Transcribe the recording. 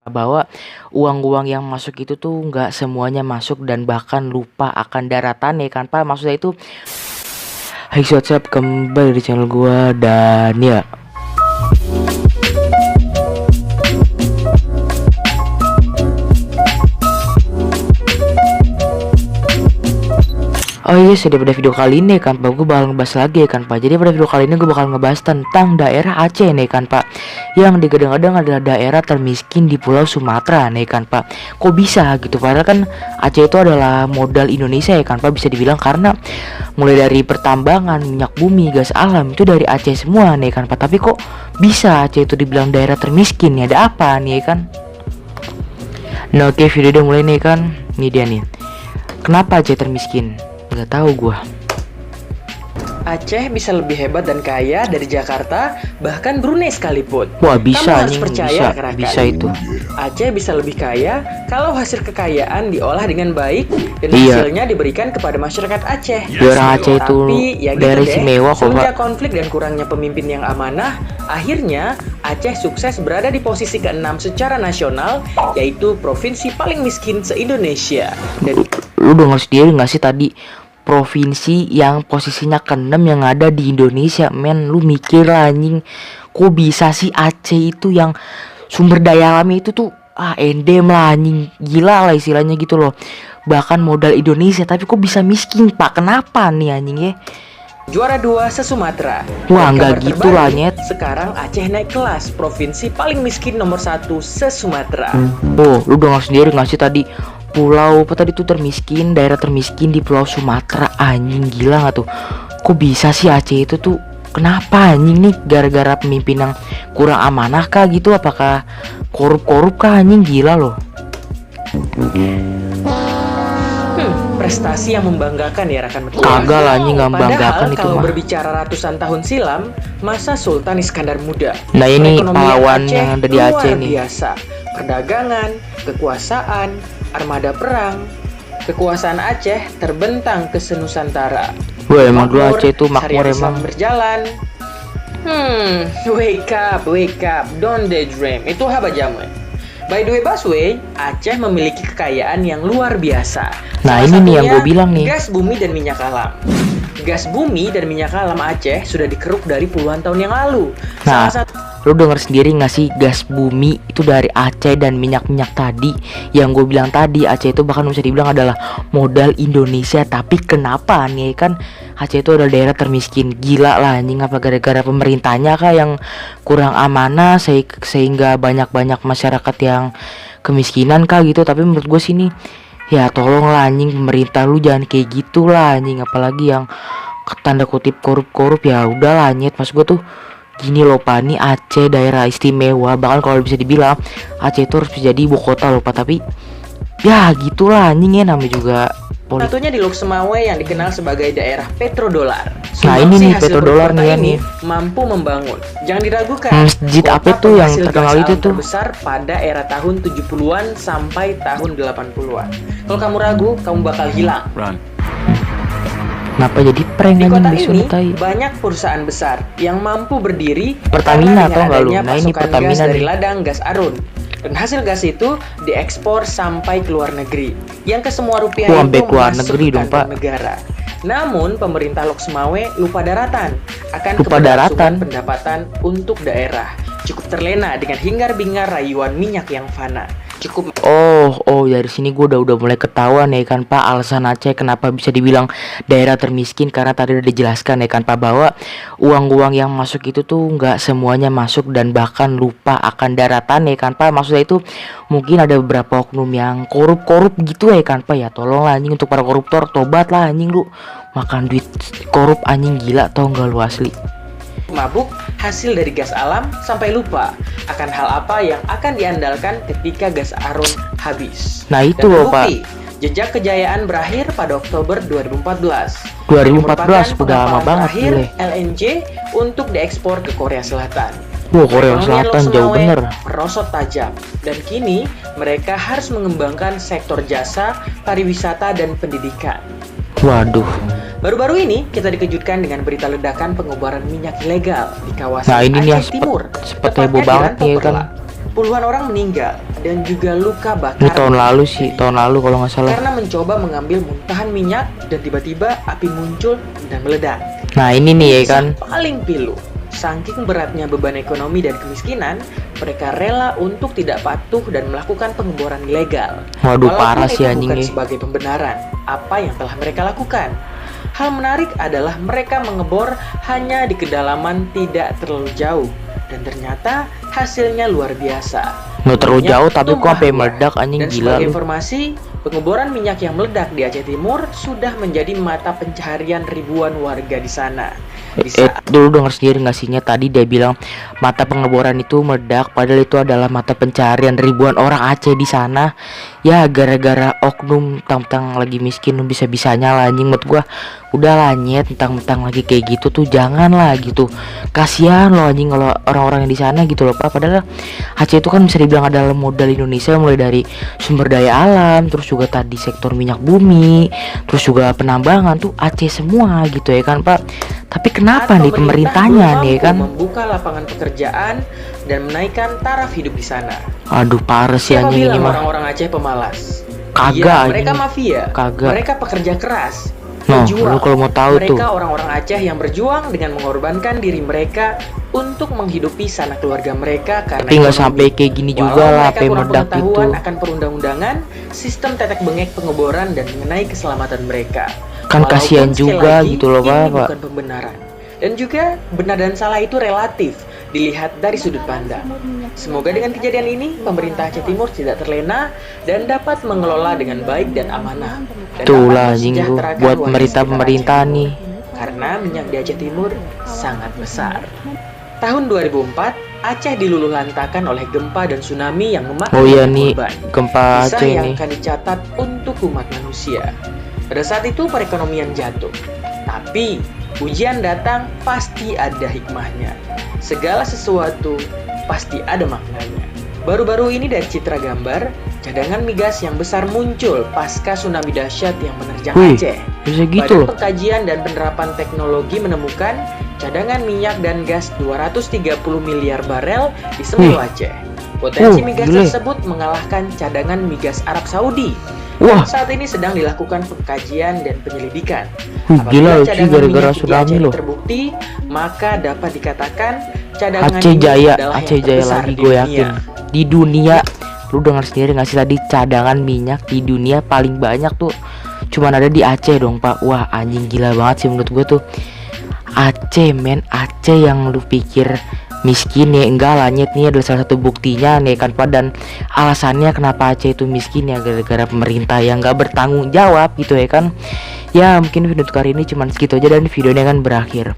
Bahwa uang-uang yang masuk itu tuh nggak semuanya masuk dan bahkan lupa akan daratan ya kan Pak. Maksudnya itu, hai WhatsApp, kembali di channel gua dan ya, oh iya, sudah pada video kali ini kan Pak, gue bakal ngebahas lagi ya kan Pak. Jadi pada video kali ini gue bakal ngebahas tentang daerah Aceh nih kan Pak, yang digadang-gadang adalah daerah termiskin di Pulau Sumatera nih kan Pak. Kok bisa gitu, padahal kan Aceh itu adalah modal Indonesia ya kan Pak, bisa dibilang, karena mulai dari pertambangan, minyak bumi, gas alam itu dari Aceh semua nih kan Pak. Tapi kok bisa Aceh itu dibilang daerah termiskin? Ya ada apa nih ya kan? Nah oke, video udah mulai nih kan. Ini dia nih, kenapa Aceh termiskin? Nggak tahu gua. Aceh bisa lebih hebat dan kaya dari Jakarta, bahkan Brunei sekalipun. Wah bisa, Kamu harus anjing, percaya, bisa, Kerakan. bisa itu. Aceh bisa lebih kaya kalau hasil kekayaan diolah dengan baik dan Iya. hasilnya diberikan kepada masyarakat Aceh. Di orang Aceh itu Tapi ya gitu daerah deh, istimewa kok Pak. semenjak konflik dan kurangnya pemimpin yang amanah, akhirnya Aceh sukses berada di posisi ke-6 secara nasional, yaitu provinsi paling miskin se-Indonesia. Dan Lu denger sendiri nggak sih tadi, provinsi yang posisinya ke-6 yang ada di Indonesia, men. Lu mikir lah anjing, kok bisa sih Aceh itu yang sumber daya alamnya itu tuh endem lah anjing, gila lah istilahnya gitu loh, bahkan modal Indonesia, tapi kok bisa miskin Pak? Kenapa nih anjing ya? juara 2 se-Sumatera. Wah, Dan nggak kabar gitu terbaru, lah, Nyet. sekarang Aceh naik kelas, provinsi paling miskin nomor 1 se-Sumatera. Oh, lu denger sendiri nggak sih tadi, pulau apa tadi tuh termiskin, daerah termiskin di Pulau Sumatera, anjing, gila nggak tuh? Kok bisa sih Aceh itu tuh? Kenapa anjing nih? Gara-gara pemimpin yang kurang amanah kah gitu? Apakah korup-korup kah anjing? Gila loh. Prestasi yang membanggakan ya rekan media. Kagak lah anjing, nggak membanggakan Padahal itu kalau mah. berbicara ratusan tahun silam, masa Sultan Iskandar Muda. Nah, ini Perekonomian pahlawan Aceh yang ada di luar Aceh nih. biasa. Perdagangan, kekuasaan, armada perang. Kekuasaan Aceh terbentang ke senusantara. Wah, emang dulu Makmur, Aceh itu makmur syariat Islam emang. berjalan. Wake up, don't daydream. Itu haba jamu. By the way, Baswe, Aceh memiliki kekayaan yang luar biasa. Nah, Salah ini nih yang satunya gue bilang nih. gas bumi dan minyak alam. Gas bumi dan minyak alam Aceh sudah dikeruk dari puluhan tahun yang lalu. Nah, Salah satu lu denger sendiri nggak sih, gas bumi itu dari Aceh, dan minyak-minyak tadi yang gue bilang tadi, Aceh itu bahkan bisa dibilang adalah modal Indonesia. Tapi kenapa nih kan Aceh itu adalah daerah termiskin? Gila lah anjing, apa gara-gara pemerintahnya kah yang kurang amanah sehingga banyak-banyak masyarakat yang kemiskinan kah gitu? Tapi menurut gue sini, ya tolonglah anjing, pemerintah lu jangan kayak gitu lah anjing, apalagi yang tanda kutip korup-korup. Ya udahlah nyet, mas gue tuh gini loh Pak, nih Aceh daerah istimewa, bahkan kalau bisa dibilang Aceh itu harus jadi ibu kota loh Pak. Tapi ya gitulah anjing ya, namanya juga politik. satunya di Lok Semawe yang dikenal sebagai daerah petrodolar. Nah, ini Sumbangsi nih, hasil petrodolar perkota nih ya ini nih. mampu membangun. Jangan diragukan. Masjid kota apa tuh yang penghasil terkenal gas itu alam tuh? terbesar pada era tahun 70-an sampai tahun 80-an. Kalau kamu ragu, kamu bakal hilang. Kenapa jadi prank Di anjing kota di ini Suntai? banyak perusahaan besar yang mampu berdiri Pertamina, karena tau dengan nggak lu? adanya Nah, ini pasokan Pertamina gas dari nih. ladang gas Arun. Dan hasil gas itu diekspor sampai ke luar negeri. Yang ke semua rupiah Wah, itu sampai ke luar masuk negeri ke dong, kantong Pak. negara. Namun pemerintah Lok Semawe lupa daratan akan Lupa keberlangsungan daratan. pendapatan untuk daerah. Cukup terlena dengan hingar-bingar rayuan minyak yang fana. Cukup Oh, dari sini gue udah mulai ketahuan ya kan Pak, alasan Aceh kenapa bisa dibilang daerah termiskin, karena tadi udah dijelaskan ya kan Pak, bahwa uang-uang yang masuk itu tuh nggak semuanya masuk dan bahkan lupa akan daratan ya kan Pak. Maksudnya itu mungkin ada beberapa oknum yang korup-korup gitu ya kan Pak. Ya tolonglah anjing, untuk para koruptor, tobat lah anjing, lu makan duit korup anjing, gila tau nggak lu asli. mabuk hasil dari gas alam sampai lupa akan hal apa yang akan diandalkan ketika gas Arun habis. Nah itu Dan loh terbukti, Pak, jejak kejayaan berakhir pada Oktober 2014. 2014 udah lama Pengapalan banget terakhir gile. LNG untuk diekspor ke Korea Selatan. Wah, Korea Perekonomian Selatan Lok jauh Semawe bener. merosot tajam, dan kini mereka harus mengembangkan sektor jasa, pariwisata, dan pendidikan. Waduh. Baru-baru ini kita dikejutkan dengan berita ledakan pengobaran minyak ilegal di kawasan Nah, ini nih yang Aceh Timur, sempet tepatnya heboh di banget Rantau nih, kan. Perla. puluhan orang meninggal dan juga luka bakar. Ini tahun lalu sih, tahun lalu kalau nggak salah. Karena mencoba mengambil muntahan minyak dan tiba-tiba api muncul dan meledak. Nah ini nih ya kan. Yang paling pilu, saking beratnya beban ekonomi dan kemiskinan, mereka rela untuk tidak patuh dan melakukan pengeboran ilegal. Waduh, Walaupun parah sih itu anjing bukan nih. sebagai pembenaran apa yang telah mereka lakukan. Hal menarik adalah mereka mengebor hanya di kedalaman tidak terlalu jauh, dan ternyata hasilnya luar biasa. Nggak terlalu Minyak jauh tapi kok tumpah sampai ruah. meledak anjing, Dan gila sebagai lu. informasi, pengeboran minyak yang meledak di Aceh Timur sudah menjadi mata pencaharian ribuan warga di sana. Di saat Dulu denger sendiri nggak sihnya tadi dia bilang mata pengeboran itu meledak, padahal itu adalah mata pencaharian ribuan orang Aceh di sana. Ya gara-gara oknum tentang lagi miskin bisa-bisanya lah anjing. Menurut gua udah lah nyet, tentang lagi kayak gitu tuh jangan lah gitu. Kasihan loh anjing kalau orang-orang yang di sana gitu loh Pak. Padahal Aceh itu kan bisa dibilang adalah modal Indonesia, mulai dari sumber daya alam, terus juga tadi sektor minyak bumi, terus juga penambangan tuh Aceh semua gitu ya kan Pak. Tapi kenapa nih pemerintahnya nih kan? membuka lapangan pekerjaan dan menaikkan taraf hidup di sana. Aduh parah sih Siapa anjing ini bilang mah. orang-orang Aceh pemalas? Kagak, Iya, anjing. mereka mafia. Kagak. Mereka pekerja keras. Noh, Pejuang. lu kalau mau tahu Mereka tuh. orang-orang Aceh yang berjuang dengan mengorbankan diri mereka untuk menghidupi sanak keluarga mereka karena Tapi nggak ekonomi. sampai kayak gini juga Walau lah, mereka sampai kurang meledak pengetahuan gitu. akan perundang-undangan, sistem tetek bengek pengeboran dan mengenai keselamatan mereka. Kan Walaupun kasihan sekali juga lagi, gitu loh, ini Pak. bukan pembenaran. Dan juga benar dan salah itu relatif dilihat dari sudut pandang. Semoga dengan kejadian ini pemerintah Aceh Timur tidak terlena dan dapat mengelola dengan baik dan amanah. Dan Itulah dapat anjing lu mensejahterakan buat warga pemerintah sekitar Aceh. nih. Karena minyak di Aceh Timur sangat besar. Tahun 2004, Aceh diluluhlantakan oleh gempa dan tsunami yang memakan Oh iya banyak nih, korban. gempa Kisah Aceh yang nih. akan dicatat untuk umat manusia. Pada saat itu perekonomian jatuh. Tapi ujian datang pasti ada hikmahnya. Segala sesuatu pasti ada maknanya. Baru-baru ini dari Citra Gambar, cadangan migas yang besar muncul pasca tsunami dahsyat yang menerjang Wih, Aceh. bisa gitu. Badan Pengkajian dan Penerapan Teknologi menemukan cadangan minyak dan gas 230 miliar barel di Semeru Aceh. Potensi migas gile. tersebut mengalahkan cadangan migas Arab Saudi. Wah, Saat ini sedang dilakukan pengkajian dan penyelidikan. wih, gila lu sih cadangan gara-gara minyak di tsunami Aceh loh. terbukti, maka dapat dikatakan cadangan Aceh ini Jaya, adalah Aceh yang Jaya terbesar lagi di gue dunia. yakin. Di dunia, lu dengar sendiri nggak sih tadi cadangan minyak di dunia paling banyak tuh cuman ada di Aceh dong Pak. Wah anjing gila banget sih menurut gue tuh. Aceh men, Aceh yang lu pikir miskin ya enggak lah nyet, nih adalah salah satu buktinya nih kan Pak. Dan alasannya kenapa Aceh itu miskin ya gara-gara pemerintah yang nggak bertanggung jawab gitu ya kan. Ya mungkin video untuk kali ini cuman segitu aja dan videonya kan berakhir.